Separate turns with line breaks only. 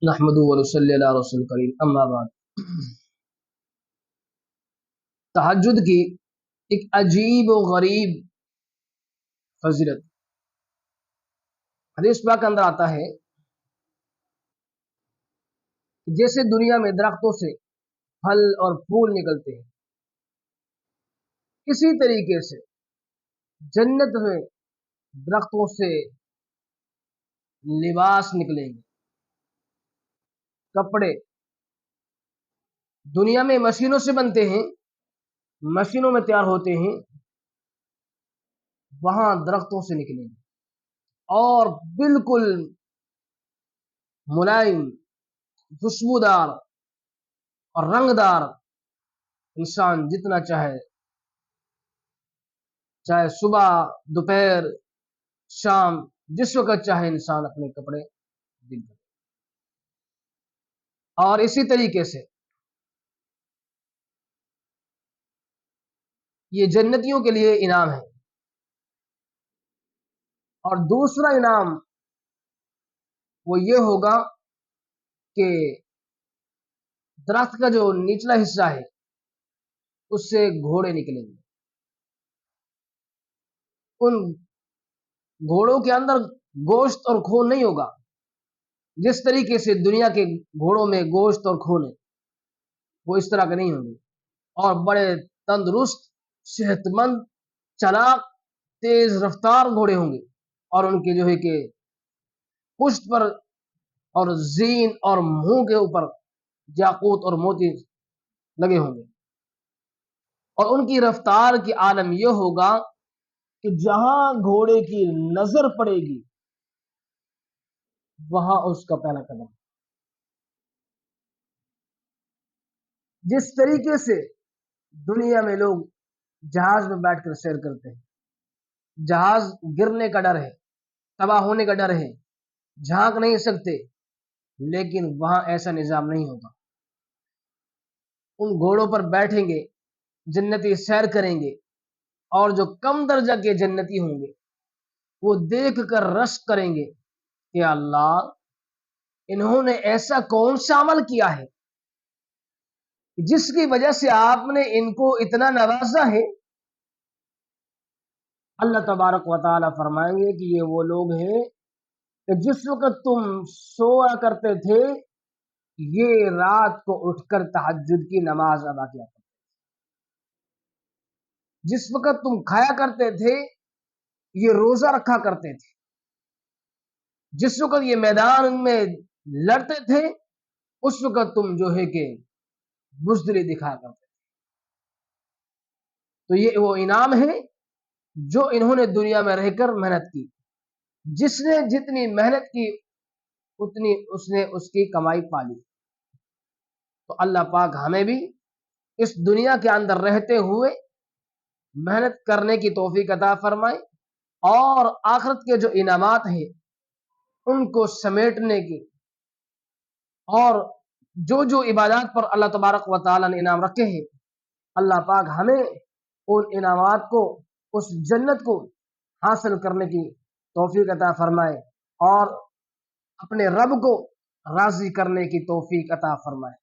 نحمدہ و نصلی علی رسول کریم اما بعد۔ تہجد کی ایک عجیب و غریب فضیلت حدیث پاک کے اندر آتا ہے کہ جیسے دنیا میں درختوں سے پھل اور پھول نکلتے ہیں، اسی طریقے سے جنت میں درختوں سے لباس نکلیں گے، کپڑے دنیا میں مشینوں سے بنتے ہیں، مشینوں میں تیار ہوتے ہیں، وہاں درختوں سے نکلیں گے اور بالکل ملائم، خوشبودار اور رنگ دار، انسان جتنا چاہے صبح دوپہر شام جس وقت چاہے انسان اپنے کپڑے دل کرے۔ اور اسی طریقے سے یہ جنتیوں کے لیے انعام ہے۔ اور دوسرا انعام وہ یہ ہوگا کہ درخت کا جو نچلا حصہ ہے اس سے گھوڑے نکلیں گے، ان گھوڑوں کے اندر گوشت اور خون نہیں ہوگا، جس طریقے سے دنیا کے گھوڑوں میں گوشت اور خون ہے وہ اس طرح کے نہیں ہوں گے، اور بڑے تندرست، صحت مند، چلاک، تیز رفتار گھوڑے ہوں گے، اور ان کے جو ہے کہ پشت پر اور زین اور منہ کے اوپر یاقوت اور موتی لگے ہوں گے، اور ان کی رفتار کی عالم یہ ہوگا کہ جہاں گھوڑے کی نظر پڑے گی وہاں اس کا پہلا قدم۔ جس طریقے سے دنیا میں لوگ جہاز میں بیٹھ کر سیر کرتے ہیں، جہاز گرنے کا ڈر ہے، تباہ ہونے کا ڈر ہے، جھانک نہیں سکتے، لیکن وہاں ایسا نظام نہیں ہوگا۔ ان گھوڑوں پر بیٹھیں گے، جنتی سیر کریں گے، اور جو کم درجہ کے جنتی ہوں گے وہ دیکھ کر رشک کریں گے کہ اللہ، انہوں نے ایسا کون سا عمل کیا ہے جس کی وجہ سے آپ نے ان کو اتنا نوازا ہے۔ اللہ تبارک و تعالی فرمائیں گے کہ یہ وہ لوگ ہیں کہ جس وقت تم سویا کرتے تھے یہ رات کو اٹھ کر تہجد کی نماز ادا کیا کرتے تھے، جس وقت تم کھایا کرتے تھے یہ روزہ رکھا کرتے تھے، جس وقت یہ میدان میں لڑتے تھے اس وقت تم جو ہے کہ بزدلی دکھایا کرتے تھے۔ تو یہ وہ انعام ہے جو انہوں نے دنیا میں رہ کر محنت کی، جس نے جتنی محنت کی اتنی اس نے اس کی کمائی پالی۔ تو اللہ پاک ہمیں بھی اس دنیا کے اندر رہتے ہوئے محنت کرنے کی توفیق عطا فرمائے، اور آخرت کے جو انعامات ہیں ان کو سمیٹنے کی، اور جو جو عبادات پر اللہ تبارک و تعالی نے انعام رکھے ہیں اللہ پاک ہمیں ان انعامات کو، اس جنت کو حاصل کرنے کی توفیق عطا فرمائے، اور اپنے رب کو راضی کرنے کی توفیق عطا فرمائے۔